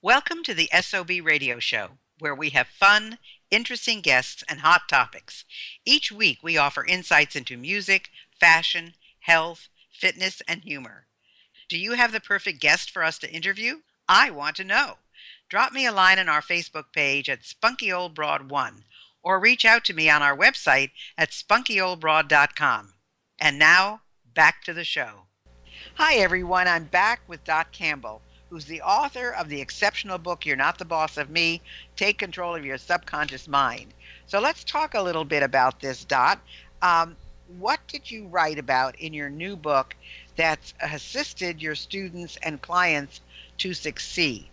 Welcome to the SOB radio show, where we have fun, interesting guests, and hot topics. Each week, we offer insights into music, fashion, health, fitness, and humor. Do you have the perfect guest for us to interview? I want to know. Drop me a line on our Facebook page at Spunky Old Broad 1 or reach out to me on our website at spunkyoldbroad.com. And now, back to the show. Hi, everyone. I'm back with Dot Campbell, who's the author of the exceptional book, You're Not the Boss of Me, Take Control of Your Subconscious Mind. So let's talk a little bit about this, Dot. Um, what did you write about in your new book that's assisted your students and clients to succeed?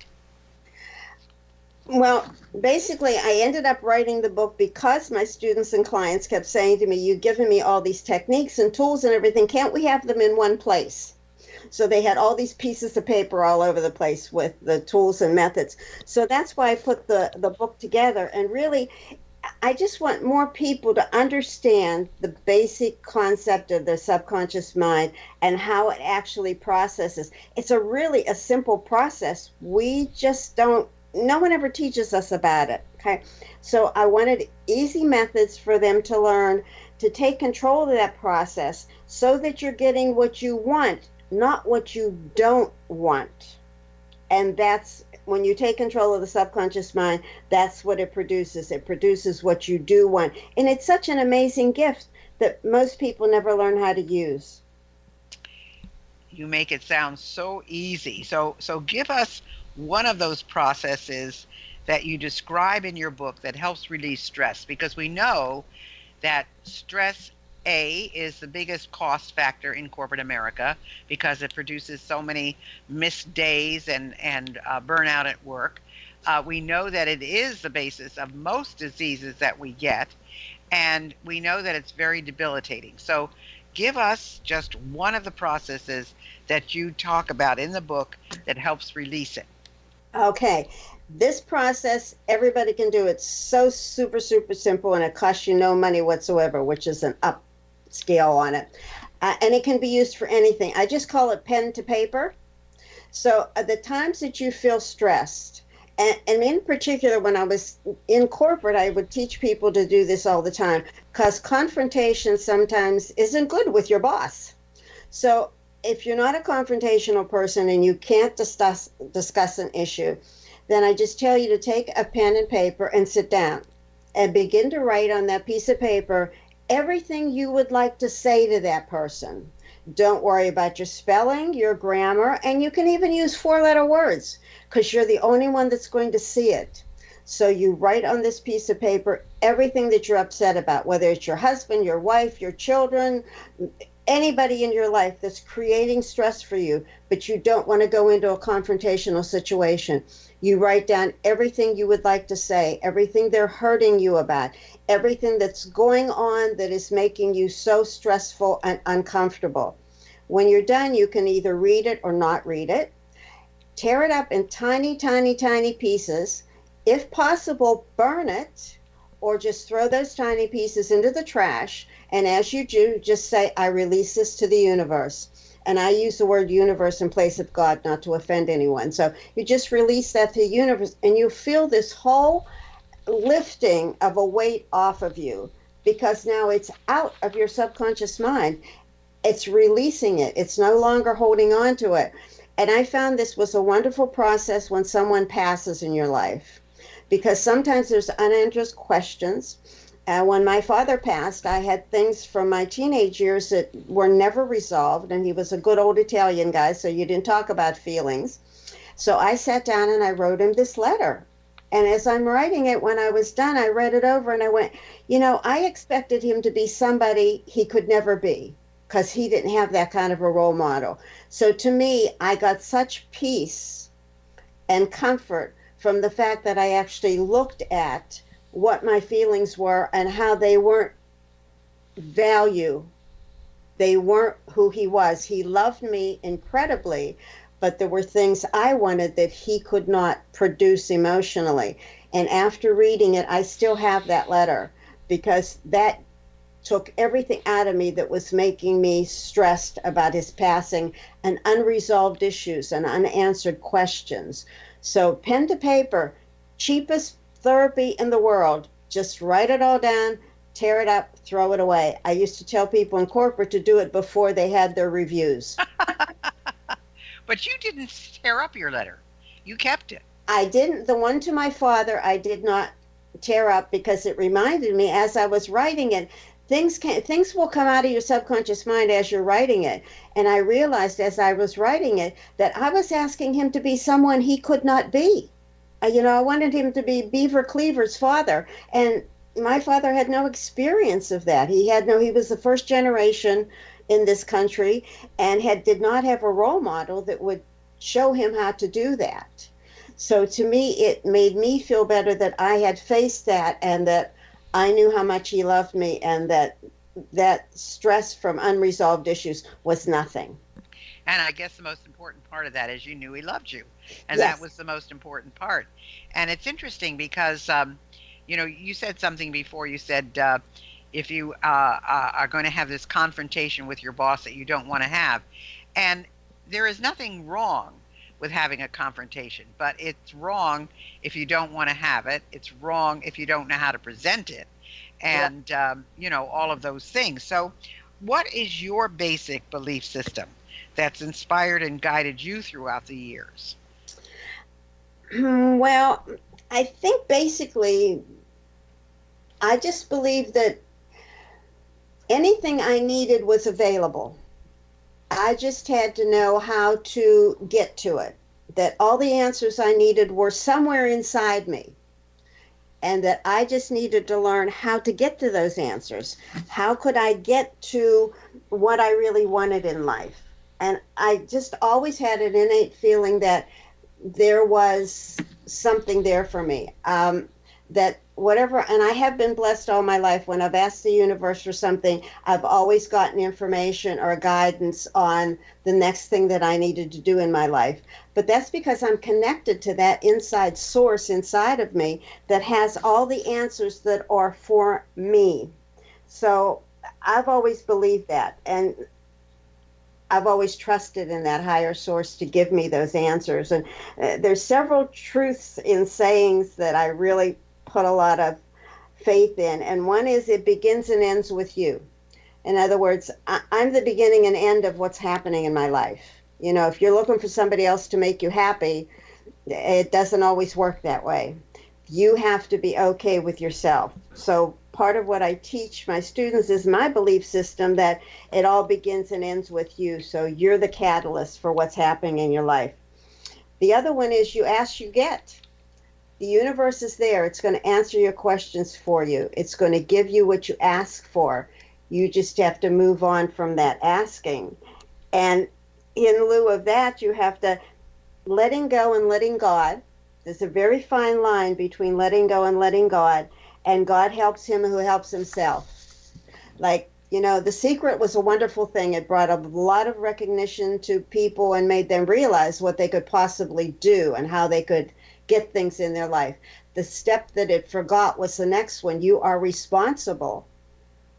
Well, basically, I ended up writing the book because my students and clients kept saying to me, "You've given me all these techniques and tools and everything. Can't we have them in one place?" So they had all these pieces of paper all over the place with the tools and methods. So that's why I put the book together. And really, I just want more people to understand the basic concept of the subconscious mind and how it actually processes. It's a simple process. We just don't, no one ever teaches us about it. Okay. So I wanted easy methods for them to learn to take control of that process so that you're getting what you want, not what you don't want. And that's when you take control of the subconscious mind, that's what it produces. It produces what you do want. And it's such an amazing gift that most people never learn how to use. You make it sound so easy. So give us one of those processes that you describe in your book that helps release stress, because we know that stress is the biggest cost factor in corporate America because it produces so many missed days and burnout at work. We know that it is the basis of most diseases that we get, and we know that it's very debilitating. So give us just one of the processes that you talk about in the book that helps release it. Okay. This process, everybody can do. It's so super, super simple, and it costs you no money whatsoever, which is an upscale on it. And it can be used for anything. I just call it pen to paper. So the times that you feel stressed, and in particular, when I was in corporate, I would teach people to do this all the time because confrontation sometimes isn't good with your boss. So if you're not a confrontational person and you can't discuss an issue, then I just tell you to take a pen and paper and sit down and begin to write on that piece of paper everything you would like to say to that person. Don't worry about your spelling, your grammar, and you can even use four-letter words because you're the only one that's going to see it. So you write on this piece of paper everything that you're upset about, whether it's your husband, your wife, your children, anybody in your life that's creating stress for you, but you don't want to go into a confrontational situation. You write down everything you would like to say, everything they're hurting you about, everything that's going on that is making you so stressful and uncomfortable. When you're done, you can either read it or not read it. Tear it up in tiny, tiny, tiny pieces. If possible, burn it or just throw those tiny pieces into the trash. And as you do, just say, "I release this to the universe." And I use the word universe in place of God, not to offend anyone. So you just release that to the universe and you feel this whole lifting of a weight off of you because now it's out of your subconscious mind. It's releasing it. It's no longer holding on to it. And I found this was a wonderful process when someone passes in your life because sometimes there's unanswered questions. When my father passed, I had things from my teenage years that were never resolved, and he was a good old Italian guy, so you didn't talk about feelings. So I sat down and I wrote him this letter. And as I'm writing it, when I was done, I read it over and I went, I expected him to be somebody he could never be because he didn't have that kind of a role model. So to me, I got such peace and comfort from the fact that I actually looked at what my feelings were and how they weren't value. They weren't who he was. He loved me incredibly, but there were things I wanted that he could not produce emotionally. And after reading it, I still have that letter because that took everything out of me that was making me stressed about his passing and unresolved issues and unanswered questions. So pen to paper, cheapest therapy in the world. Just write it all down, tear it up, throw it away. I used to tell people in corporate to do it before they had their reviews. But you didn't tear up your letter. You kept it. I didn't, the one to my father, I did not tear up because it reminded me as I was writing it, things will come out of your subconscious mind as you're writing it. And I realized as I was writing it that I was asking him to be someone he could not be. I wanted him to be Beaver Cleaver's father. And my father had no experience of that. He was the first generation in this country and did not have a role model that would show him how to do that. So to me, it made me feel better that I had faced that and that I knew how much he loved me and that stress from unresolved issues was nothing. And I guess the most important part of that is you knew he loved you. And that Yes, was the most important part. And it's interesting because, you said something before. You said if you are going to have this confrontation with your boss that you don't want to have. And there is nothing wrong with having a confrontation, but it's wrong if you don't want to have it. It's wrong if you don't know how to present it. yeah. And, all of those things. So, what is your basic belief system that's inspired and guided you throughout the years? Well, I think basically I just believe that anything I needed was available. I just had to know how to get to it. That all the answers I needed were somewhere inside me, and that I just needed to learn how to get to those answers. How could I get to what I really wanted in life? And I just always had an innate feeling that there was something there for me. That whatever, and I have been blessed all my life. When I've asked the universe for something, I've always gotten information or guidance on the next thing that I needed to do in my life. But that's because I'm connected to that inside source inside of me that has all the answers that are for me. So I've always believed that. And I've always trusted in that higher source to give me those answers. And there's several truths in sayings that I really put a lot of faith in. And one is it begins and ends with you. In other words, I'm the beginning and end of what's happening in my life. If you're looking for somebody else to make you happy, it doesn't always work that way. You have to be okay with yourself. So part of what I teach my students is my belief system that it all begins and ends with you. So you're the catalyst for what's happening in your life. The other one is you ask, you get. The universe is there. It's going to answer your questions for you. It's going to give you what you ask for. You just have to move on from that asking. And in lieu of that, you have to letting go and letting God. There's a very fine line between letting go and letting God. And God helps him who helps himself. Like, The Secret was a wonderful thing. It brought a lot of recognition to people and made them realize what they could possibly do and how they could get things in their life. The step that it forgot was the next one. You are responsible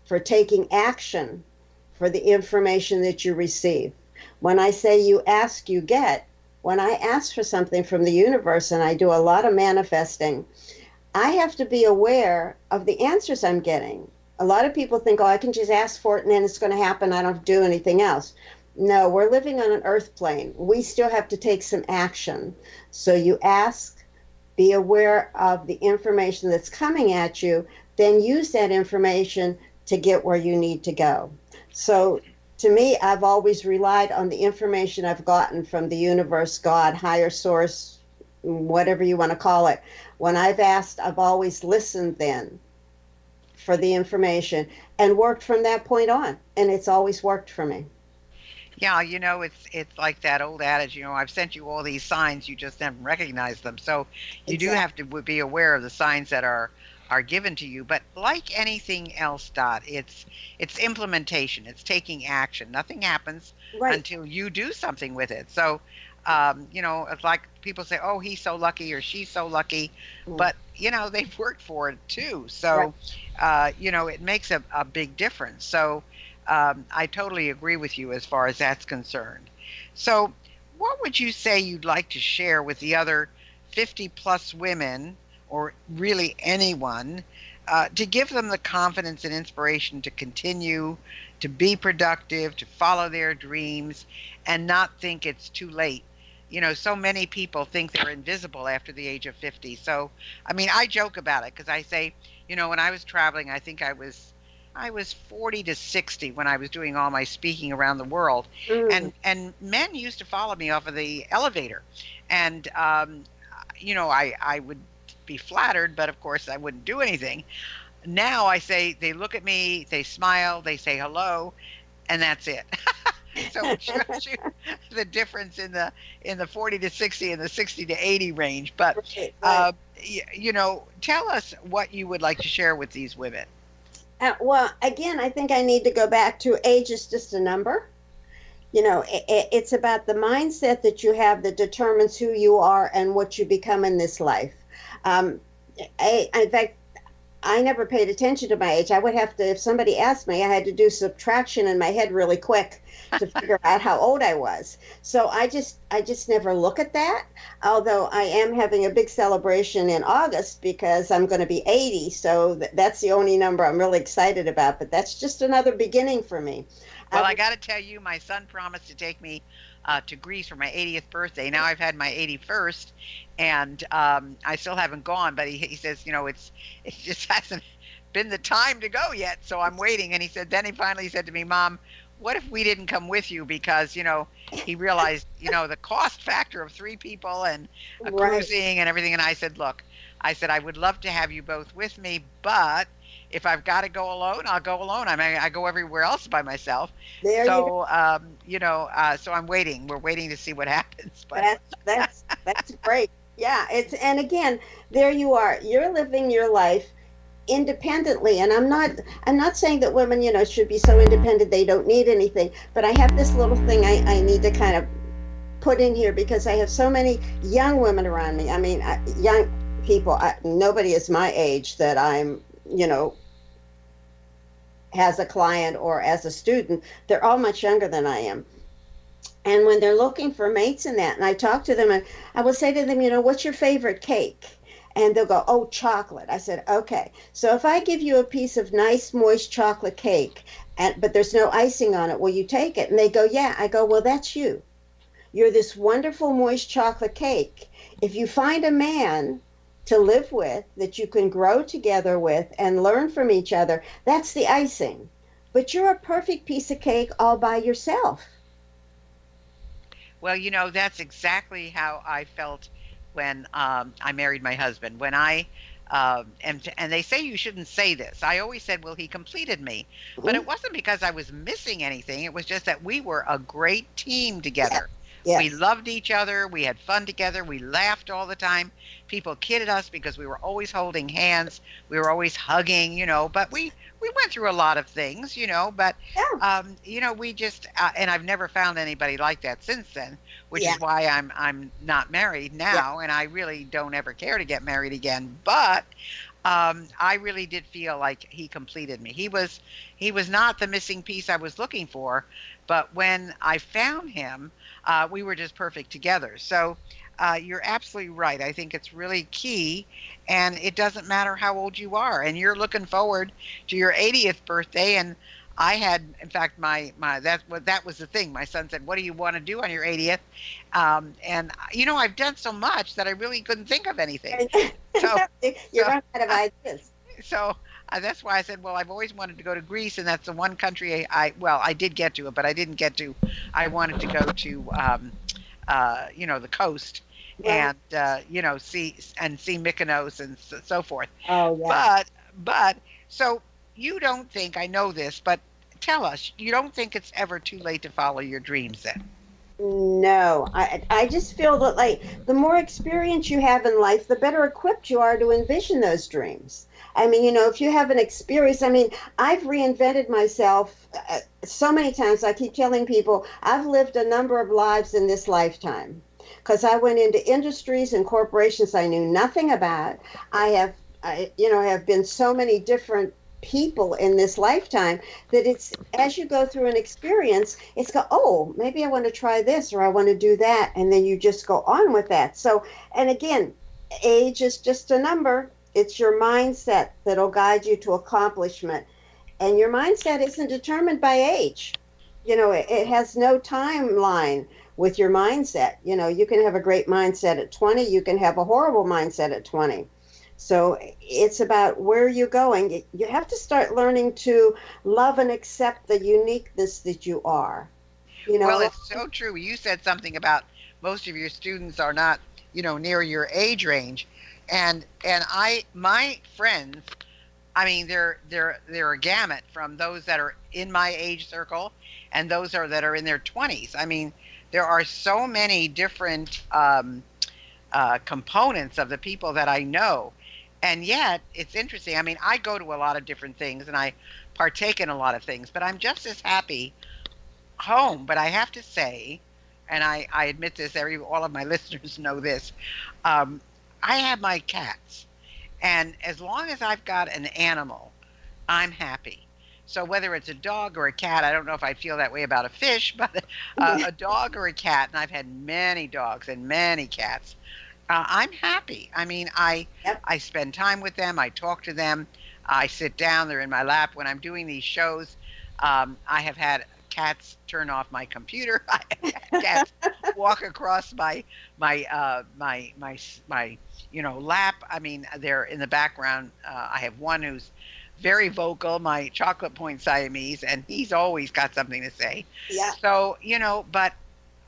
for taking action for the information that you receive. When I say you ask, you get, when I ask for something from the universe, and I do a lot of manifesting, I have to be aware of the answers I'm getting. A lot of people think, oh, I can just ask for it and then it's going to happen. I don't have to do anything else. No, we're living on an earth plane. We still have to take some action. So you ask, be aware of the information that's coming at you, then use that information to get where you need to go. So to me, I've always relied on the information I've gotten from the universe, God, higher source, whatever you want to call it. When I've asked, I've always listened then for the information and worked from that point on. And it's always worked for me. Yeah, it's like that old adage, I've sent you all these signs, you just haven't recognized them. So you do Exactly. have to be aware of the signs that are given to you. But like anything else, Dot, it's implementation, it's taking action. Nothing happens Right. until you do something with it. So it's like people say, "Oh, he's so lucky" or "She's so lucky," Mm. but they've worked for it too. Right. So it makes a big difference. So I totally agree with you as far as that's concerned. So, what would you say you'd like to share with the other 50 plus women, or really anyone, to give them the confidence and inspiration to continue to be productive, to follow their dreams, and not think it's too late. So many people think they're invisible after the age of 50. So, I mean, I joke about it because I say, when I was traveling, I was 40 to 60 when I was doing all my speaking around the world, Mm, and men used to follow me off of the elevator, and I would be flattered, but of course I wouldn't do anything. Now I say they look at me, they smile, they say hello, and that's it. So it shows you the difference in the 40 to 60 and the 60 to 80 range. But right, right. tell us what you would like to share with these women. Well, again, I think I need to go back to age is just a number. It's about the mindset that you have that determines who you are and what you become in this life. Um, in fact, I never paid attention to my age. I would have to, if somebody asked me, I had to do subtraction in my head really quick to figure out how old I was. So I just never look at that. Although I am having a big celebration in August because I'm going to be 80. So that's the only number I'm really excited about. But that's just another beginning for me. Well, I, I got to tell you, my son promised to take me to Greece for my 80th birthday. Now I've had my 81st, and I still haven't gone. But he says, it just hasn't been the time to go yet. So I'm waiting. And then he finally said to me, Mom, what if we didn't come with you? Because he realized the cost factor of three people and right. cruising and everything. And I said, look, I would love to have you both with me, but if I've got to go alone, I'll go alone. I mean, I go everywhere else by myself. There you go. So I'm waiting. We're waiting to see what happens. But That's great. Yeah, and again, there you are. You're living your life independently, and I'm not saying that women, should be so independent they don't need anything, but I have this little thing I need to kind of put in here because I have so many young women around me. I mean, young people. Nobody is my age that I'm, as a client or as a student. They're all much younger than I am. And when they're looking for mates in that, and I talk to them, and I will say to them, what's your favorite cake? And they'll go, oh, chocolate. I said, okay. So if I give you a piece of nice, moist chocolate cake, but there's no icing on it, will you take it? And they go, yeah. I go, well, that's you. You're this wonderful, moist chocolate cake. If you find a man to live with that you can grow together with and learn from each other, that's the icing. But you're a perfect piece of cake all by yourself. well, that's exactly how I felt when I married my husband. When I and they say you shouldn't say this. I always said, well, he completed me, but Mhm. it wasn't because I was missing anything. It was just that we were a great team Yes, together. We yes, loved each other. We had fun together. We laughed all the time. People kidded us because we were always holding hands. We were always hugging, but we went through a lot of things, but yeah, we just and I've never found anybody like that since then, which yeah, is why I'm not married yeah. now, and I really don't ever care to get married again. But I really did feel like he completed me. He was not the missing piece I was looking for, but when I found him, we were just perfect together. So you're absolutely right. I think it's really key, and it doesn't matter how old you are. And you're looking forward to your 80th birthday, and I had, in fact, that was the thing. My son said, "What do you want to do on your 80th?" And I've done so much that I really couldn't think of anything. So, You so run out of ideas. so that's why I said, well, I've always wanted to go to Greece, and that's the one country well, I did get to it, but I didn't get to. I wanted to go to, the coast, Right. and see Mykonos and so forth. Oh, yeah. But so you don't think, I know this, but tell us, you don't think it's ever too late to follow your dreams then? No, I just feel that like the more experience you have in life, the better equipped you are to envision those dreams. I mean, if you have an experience, I mean, I've reinvented myself so many times. I keep telling people I've lived a number of lives in this lifetime because I went into industries and corporations I knew nothing about. I have been so many different people in this lifetime that it's as you go through an experience, it's go, oh, maybe I want to try this or I want to do that, and then you just go on with that. So, and again, Age is just a number. It's your mindset that'll guide you to accomplishment. And your mindset isn't determined by age. It has no timeline with your mindset. You can have a great mindset at 20, you can have a horrible mindset at 20. So it's about where you're going. You have to start learning to love and accept the uniqueness that you are. You Well, know, it's so true. You said something about most of your students are not, near your age range. And my friends, I mean, they're a gamut from those that are in my age circle and those that are in their 20s. I mean, there are so many different components of the people that I know. And yet, it's interesting. I mean, I go to a lot of different things and I partake in a lot of things, but I'm just as happy home. But I have to say, and I admit this, all of my listeners know this. Um, I have my cats, and as long as I've got an animal, I'm happy. So whether it's a dog or a cat, I don't know if I feel that way about a fish, but a dog or a cat, and I've had many dogs and many cats. I'm happy. I mean, yep. I spend time with them. I talk to them. I sit down. They're in my lap when I'm doing these shows. I have had cats turn off my computer. I have had cats walk across my lap. I mean, they're in the background. I have one who's very vocal, my chocolate point Siamese, and he's always got something to say. Yeah. So, but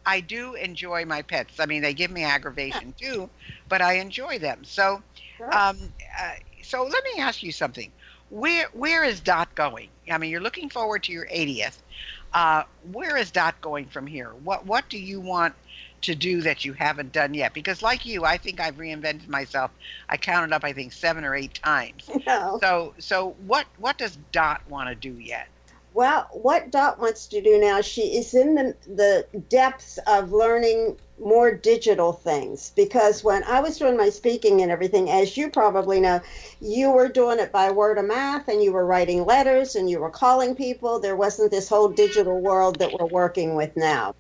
I do enjoy my pets. I mean, they give me aggravation too, but I enjoy them. So, Sure. um, uh, so let me ask you something. Where is Dot going? I mean, you're looking forward to your 80th. Where is Dot going from here? What do you want to do that you haven't done yet? Because like you, I think I've reinvented myself. I counted up, I think 7 or 8 times. No. So what does Dot want to do yet? Well, what Dot wants to do now, she is in the depths of learning more digital things, because when I was doing my speaking and everything, as you probably know, you were doing it by word of mouth and you were writing letters and you were calling people. There wasn't this whole digital world that we're working with now.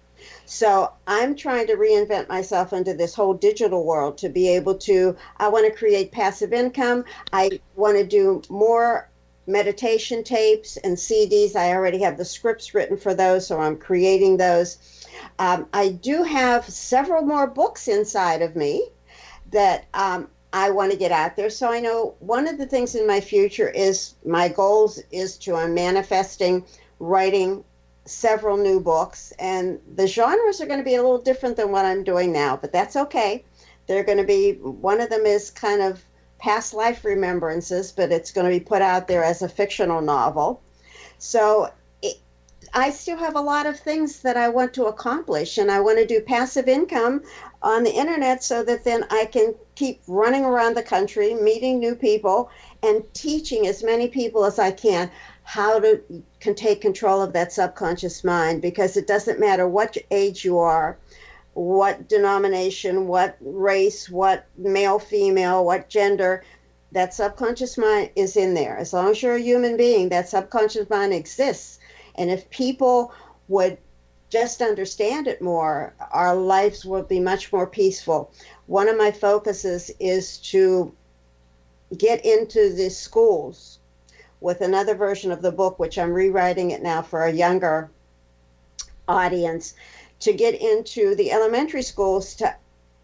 So I'm trying to reinvent myself into this whole digital world to be able to, I want to create passive income. I want to do more meditation tapes and CDs. I already have the scripts written for those, so I'm creating those. I do have several more books inside of me that I want to get out there. So I know one of the things in my future is my goals is to, I'm manifesting writing several new books, and the genres are going to be a little different than what I'm doing now, but that's okay. They're going to be, one of them is kind of past life remembrances, but it's going to be put out there as a fictional novel. So I still have a lot of things that I want to accomplish, and I want to do passive income on the internet so that then I can keep running around the country, meeting new people, and teaching as many people as I how to can take control of that subconscious mind, because it doesn't matter what age you are, what denomination, what race, what male, female, what gender, that subconscious mind is in there. As long as you're a human being, that subconscious mind exists. And if people would just understand it more, our lives would be much more peaceful. One of my focuses is to get into the schools with another version of the book, which I'm rewriting it now for a younger audience, to get into the elementary schools to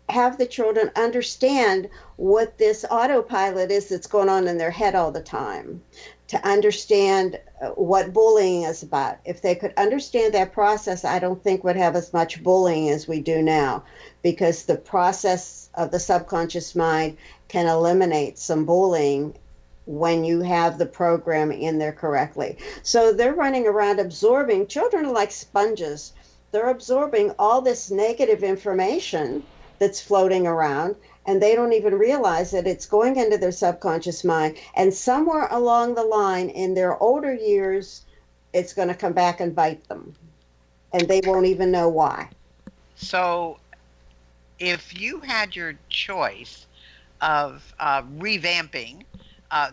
have the children understand what this autopilot is that's going on in their head all the time, to understand what bullying is about. If they could understand that process, I don't think we'd have as much bullying as we do now, because the process of the subconscious mind can eliminate some bullying when you have the program in there correctly. So they're running around absorbing, children are like sponges. They're absorbing all this negative information that's floating around, and they don't even realize that it's going into their subconscious mind. And somewhere along the line in their older years, it's going to come back and bite them, and they won't even know why. So if you had your choice of revamping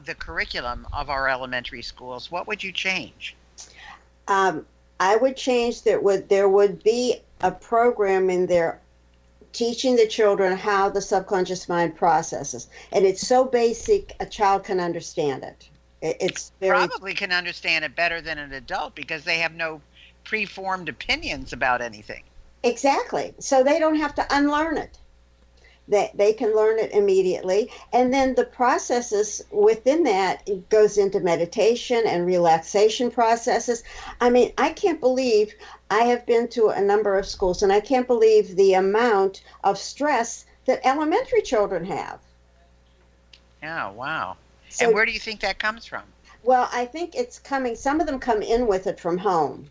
the curriculum of our elementary schools, what would you change? Um, I would change that. There would be a program in there teaching the children how the subconscious mind processes. And it's so basic, a child can understand it. It's very, Probably can understand it better than an adult because they have no preformed opinions about anything. exactly. So they don't have to unlearn it. They can learn it immediately. And then the processes within that goes into meditation and relaxation processes. I mean, I can't believe I have been to a number of schools and I can't believe the amount of stress that elementary children have. Yeah, wow. And So, where do you think that comes from? well, I think it's coming, some of them come in with it from home,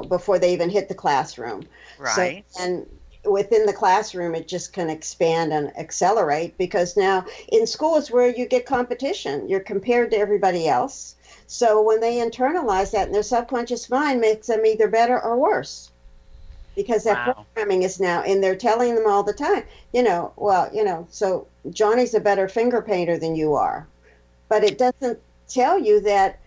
before they even hit the classroom. So, Right. and within the classroom, it just can expand and accelerate because now in school is where you get competition. You're compared to everybody else. So when they internalize that in their subconscious mind, makes them either better or worse because that Wow. programming is now, and they're telling them all the time, so Johnny's a better finger painter than you are. But it doesn't tell you that,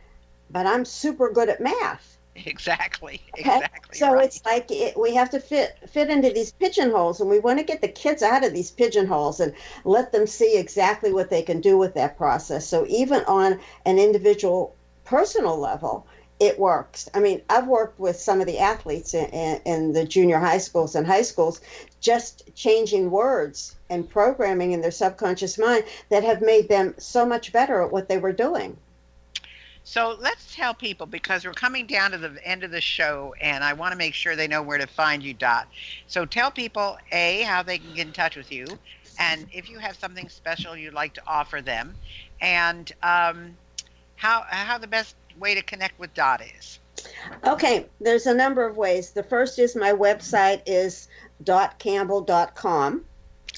but I'm super good at math. Exactly. Okay, Exactly so right. it's like we have to fit into these pigeonholes, and we want to get the kids out of these pigeonholes and let them see exactly what they can do with that process. So even on an individual personal level, it works. I mean, I've worked with some of the athletes in the junior high schools and high schools, just changing words and programming in their subconscious mind that have made them so much better at what they were doing. So let's tell people because we're coming down to the end of the show and I want to make sure they know where to find you, Dot. So tell people, A, how they can get in touch with you, and if you have something special you'd like to offer them, and how the best way to connect with Dot is. Okay, there's a number of ways. The first is my website is dotcampbell.com.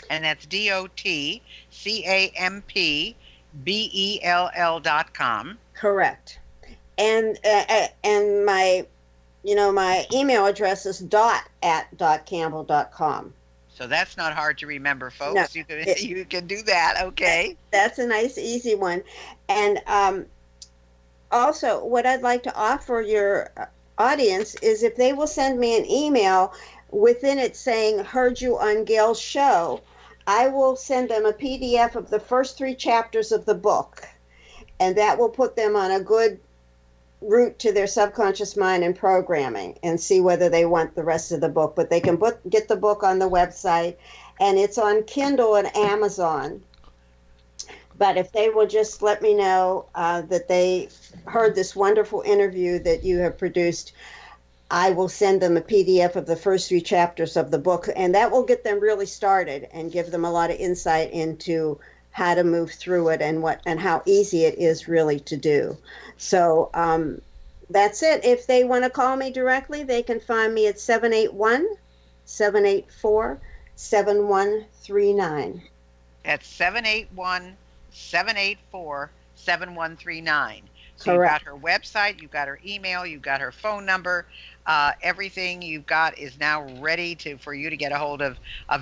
And that's DOTCAMPBELL.com. Correct. And my email address is dot@dotcampbell.com. So that's not hard to remember, No, folks. You can it, you can do that. Okay. that's a nice, easy one. And also, what I'd like to offer your audience is if they will send me an email within it saying, heard you on Gail's show, I will send them a PDF of the first 3 chapters of the book. And that will put them on a good route to their subconscious mind and programming and see whether they want the rest of the book. But they can get the book on the website, and it's on Kindle and Amazon. But if they will just let me know that they heard this wonderful interview that you have produced, I will send them a PDF of the first 3 chapters of the book, and that will get them really started and give them a lot of insight into how to move through it and how easy it is really to do. So that's it. If they want to call me directly, they can find me at 781-784-7139. That's 781-784-7139. So you've got Correct. her website, you've got her email, you've got her phone number. Everything you've got is now ready for you to get a hold of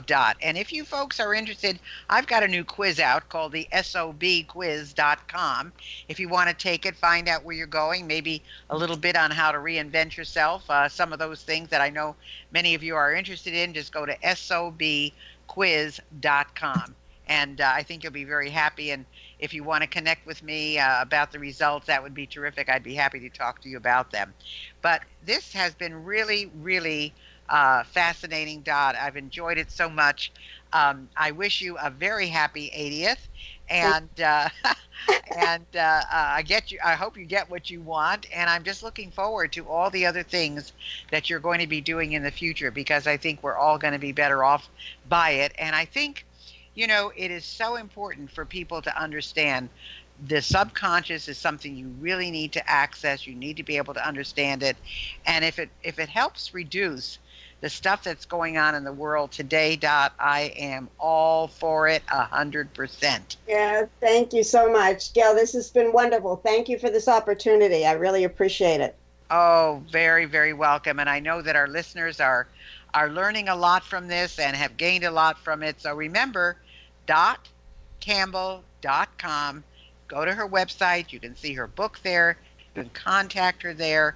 Dot. And if you folks are interested, I've got a new quiz out called the SOBquiz.com. If you want to take it, find out where you're going, maybe a little bit on how to reinvent yourself, some of those things that I know many of you are interested in, just go to SOBquiz.com. And I think you'll be very happy. And if you want to connect with me about the results, that would be terrific. I'd be happy to talk to you about them. But this has been really, really fascinating, Dot. I've enjoyed it so much. I wish you a very happy 80th, and I hope you get what you want. And I'm just looking forward to all the other things that you're going to be doing in the future because I think we're all going to be better off by it. And I think it is so important for people to understand the subconscious is something you really need to access. You need to be able to understand it. And if it helps reduce the stuff that's going on in the world today, Dot, I am all for it 100%. Yeah, thank you so much. Gail, this has been wonderful. Thank you for this opportunity. I really appreciate it. Oh, very, very welcome. And I know that our listeners are learning a lot from this and have gained a lot from it. So remember, dotcampbell.com. Go to her website. You can see her book there. You can contact her there,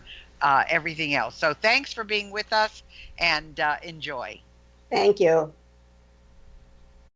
everything else. So thanks for being with us and enjoy. Thank you.